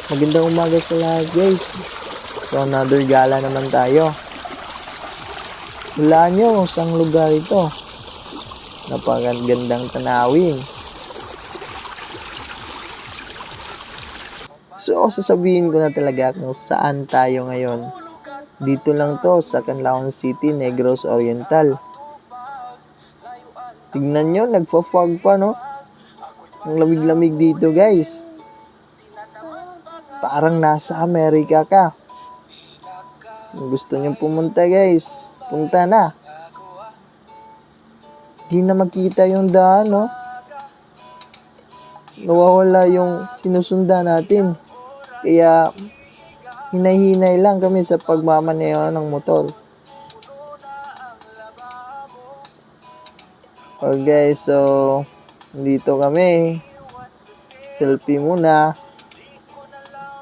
Magandang umaga sa lahat guys. So another gala naman tayo. Hulaan nyo saan lugar ito. Napakagandang tanawin. So sasabihin ko na talaga kung saan tayo ngayon. Dito lang to sa Canlaon City, Negros Oriental. Tignan nyo, nagpa-fog pa no. Ang lamig-lamig dito guys. Parang nasa Amerika ka. Kung gusto nyo pumunta guys, punta na. Di na makita yung daan, no? Nawawala yung sinusundan natin. Kaya, hinay-hinay lang kami sa pagmamaneho ng motor. Okay, so, dito kami. Selfie muna.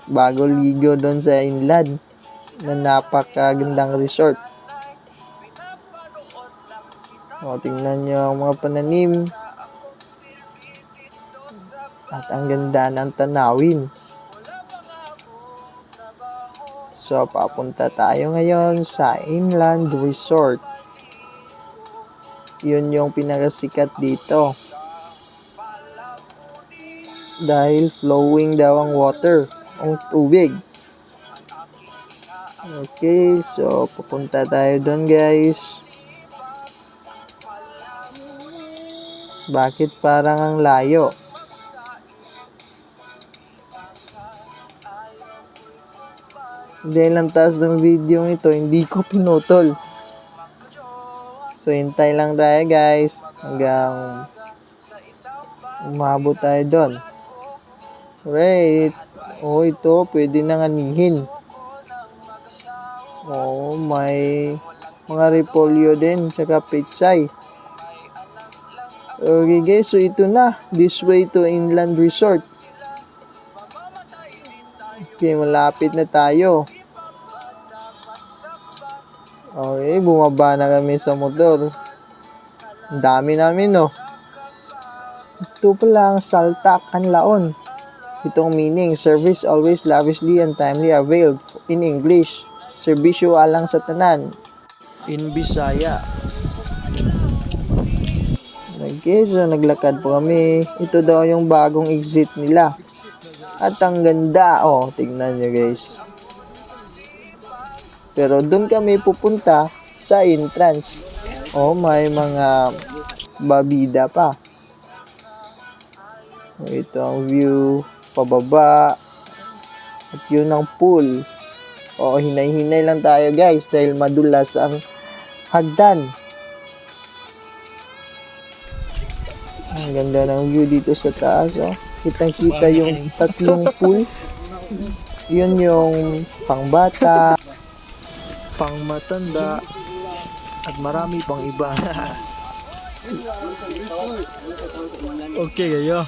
Bago ligo doon sa inland na napakagandang resort. O, tingnan nyo ang mga pananim. At ang ganda ng tanawin. So, papunta tayo ngayon sa Inland Resort. Yun yung pinakasikat dito. Dahil flowing daw ang water, ang tubig. Okay, so papunta tayo doon guys. Bakit parang ang layo? Dahil ang taas ng video ito, hindi ko pinutol. So, hintay lang tayo guys. Hanggang umabot tayo doon. Right. Oh, ito, pwede nang anihin. Oh, may mga repolyo din, tsaka pechay. Okay guys, so ito na. This way to Inland Resort. Okay, malapit na tayo. Okay, bumaba na kami sa motor. Ang dami namin, no? Ito pala ang Salta, Canlaon. Itong meaning, service always lavishly and timely availed. In English, serbisyo alang sa tanan. In Bisaya. Okay, so naglakad po kami. Ito daw yung bagong exit nila. At ang ganda, oh, tignan nyo guys. Pero doon kami pupunta sa entrance. Oh, may mga babida pa. Ito ang view pababa. At yun ang pool. O, hinay-hinay lang tayo guys dahil madulas ang hagdan. Ang ganda ng view dito sa taas. Oh. Kitang-kita yung tatlong pool. Yun yung pangbata, pangmatanda, at marami pang iba. Okay kayo.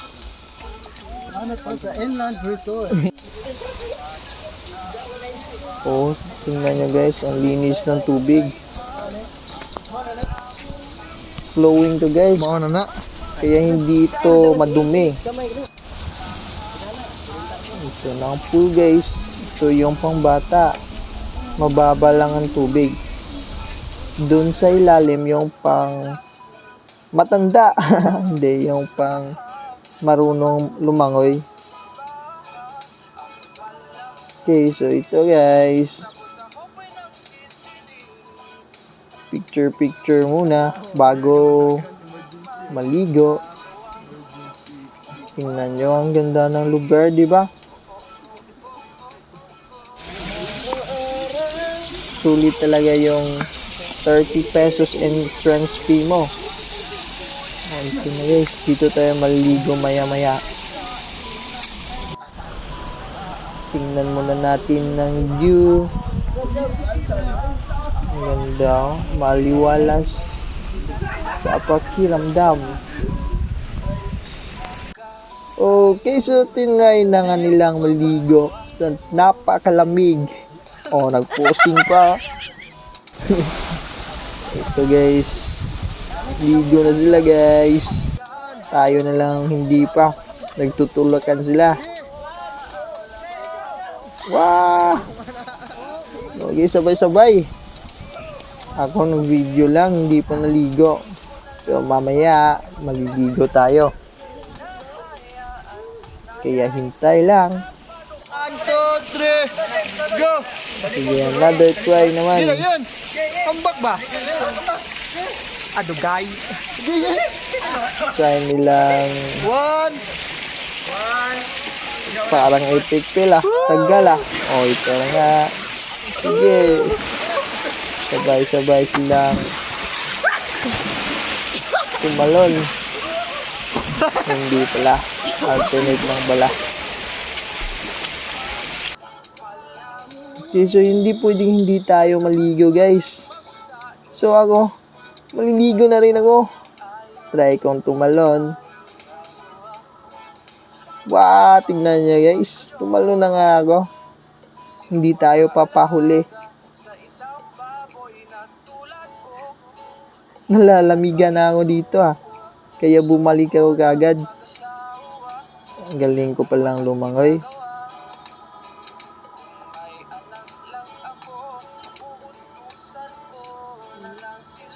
Ano po sa Inland Resort? Oh, tingnan nyo guys, ang linis ng tubig. Flowing to guys. Mauna na. Kaya hindi ito madumi. Ito na ang pool guys. Ito yung pangbata. Mababa lang ang tubig. Doon sa ilalim yung pang matanda. Hindi, yung pang marunong lumangoy. Okay, so ito guys. Picture muna bago maligo. Tingnan nyo, ang ganda ng lugar, di ba? Sulit talaga yung 30 pesos entrance fee mo. Ito na guys, dito tayo maliligo maya-maya. Tingnan muna natin ng view. Ang ganda, maliwalas sa pakiramdam. Okay, so tinry na nga nilang maligo sa napakalamig. Oh, nagposing pa. Ito guys, ligo na sila guys. Tayo na lang hindi pa. Nagtutulakan sila. Wow! Okay, sabay-sabay. Ako nag-video lang, hindi pa naligo. So, mamaya, maliligo tayo. Kaya hintay lang. 1, 2, 3, go! Sige, another try naman. Yun! Tambak ba? Adugay. Try nilang 1, parang epic fail ah. Tagal ah. Oh, ito na nga. Sige. Sabay-sabay silang tumalon. Hindi pala. Alternate lang pala. Okay, so hindi pwedeng hindi tayo maligo guys. So ako, maliligo na rin ako. Try kong tumalon. Wow, tignan nyo guys. Tumalon na nga ako. Hindi tayo papahuli. Nalalamigan na ako dito ah. Kaya bumalik ako kagad. Ang galing ko palang lumangoy.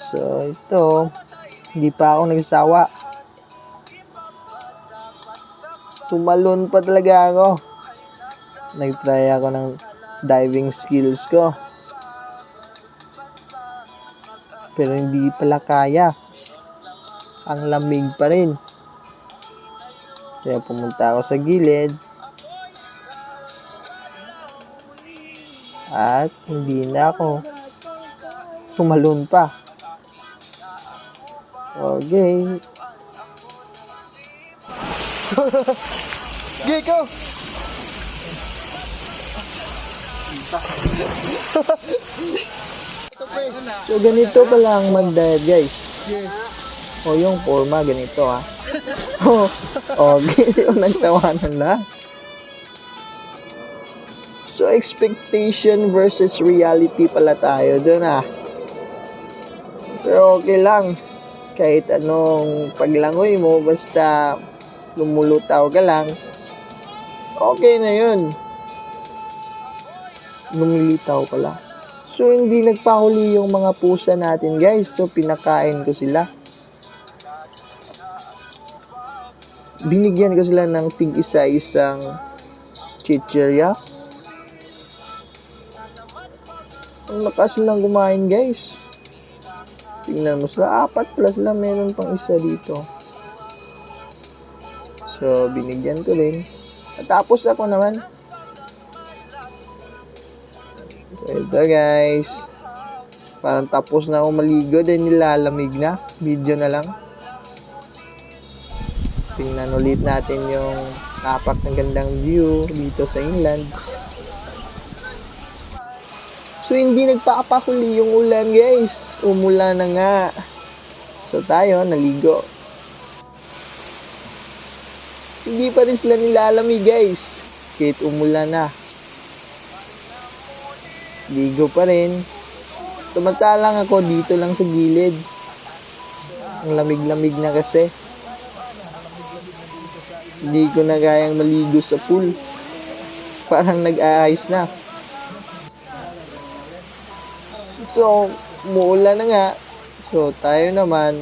So ito, hindi pa ako nagsawa. Tumalon pa talaga ako. Nag-try ako ng diving skills ko. Pero hindi pala kaya. Ang lamig pa rin. Kaya pumunta ako sa gilid. At hindi na ako tumalon pa. Okay. Giko! So ganito pala ang mag-diet guys. Yeah. O yung forma ganito ah. Okay, nagtawanan na. So expectation versus reality pala tayo dun ah. Pero okay lang. Kahit anong paglangoy mo, basta lumulutaw ka lang, okay na yun. Lumilitaw pala. So, hindi nagpahuli yung mga pusa natin, guys. So, pinakain ko sila. Binigyan ko sila ng tig-isa-isang chichirya. Ang lakas lang kumain, guys. Tingnan mo sila, 4 plus lang, meron pang isa dito. So, binigyan ko rin. At tapos ako naman. So, ito guys. Parang tapos na ako maligo dahil nilalamig na. Video na lang. Tingnan ulit natin yung tapak ng gandang view dito sa inland. So, hindi nagpapahuli yung ulan, guys. Umulan na nga. So, tayo, naligo. Hindi pa rin sila nilalamig, guys. Kahit umulan na. Ligo pa rin. Samantalang ako dito lang sa gilid. Ang lamig-lamig na kasi. Hindi ko na kayang maligo sa pool. Parang nag-a-ice na. So, umuulan na nga. So, tayo naman,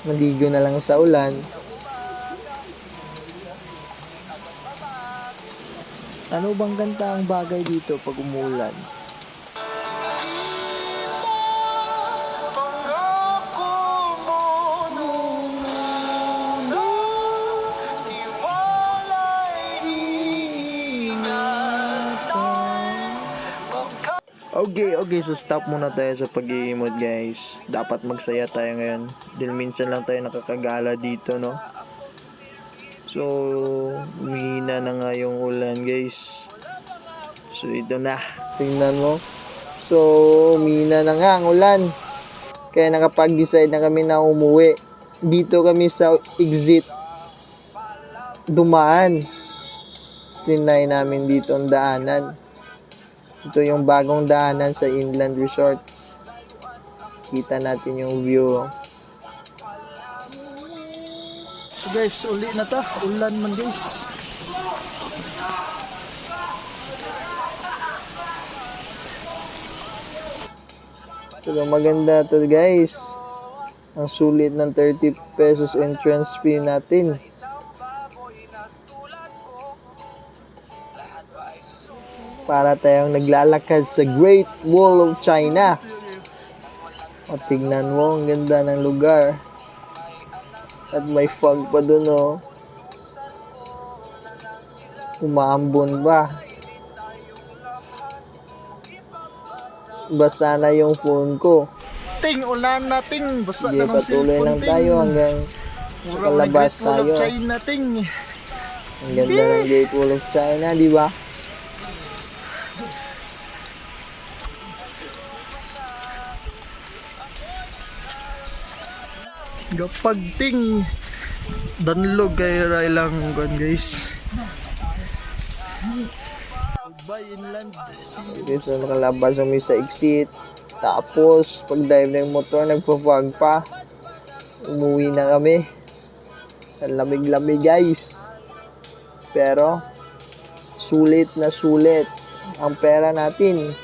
maligo na lang sa ulan. Ano bang ganda ang bagay dito pag umuulan? Okay, so stop muna tayo sa pag-i-emote guys. Dapat magsaya tayo ngayon. Dahil minsan lang tayo nakakagala dito, no? So, umihina na nga yung ulan guys. So, ito na. Tingnan mo. So, umihina na nga ang ulan. Kaya nakapag-decide na kami na umuwi. Dito kami sa exit. Dumaan. Tinay namin dito ang daanan. Ito yung bagong daanan sa Inland Resort. Kita natin yung view. So guys, uli na ta. Ulan man guys. Pero maganda to guys. Ang sulit ng 30 pesos entrance fee natin. Para tayong naglalakad sa Great Wall of China. O tignan mo, ang ganda ng lugar. At may fog pa dun oh. Umaambon ba? Basa na yung phone ko. Ting, unahan natin. Basta Sige, na ng patuloy cellphone, lang ting. tayo hanggang Mura palabas Great Wall of tayo. China, ting. Ang ganda ng Great Wall of China, di ba? Gapag ting. Danlog kay lang gan guys. Goodbye inland. Okay, so nakalabas kami sa exit. Tapos, pag dive na yung motor, nagpa-fog pa. Umuwi na kami. Ang lamig-lamig guys. Pero, sulit na sulit ang pera natin.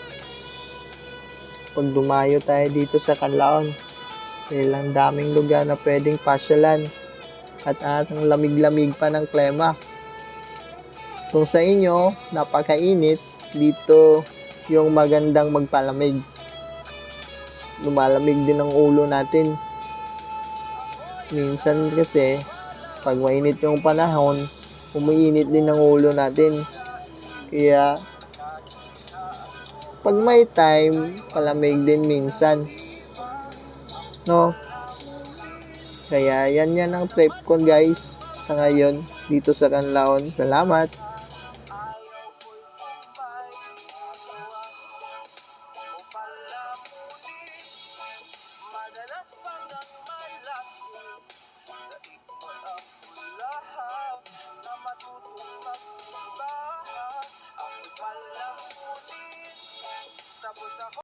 Pag dumayo tayo dito sa Canlaon, dahil ang daming lugar na pwedeng pasyalan. At ang lamig-lamig pa ng klima. Kung sa inyo, napakainit, dito yung magandang magpalamig. Lumalamig din ang ulo natin. Minsan kasi, pag mainit yung panahon, umiinit din ang ulo natin. Kaya, pag may time, palamig din minsan. No? Kaya yan ang trip ko guys sa ngayon dito sa Canlaon. Salamat!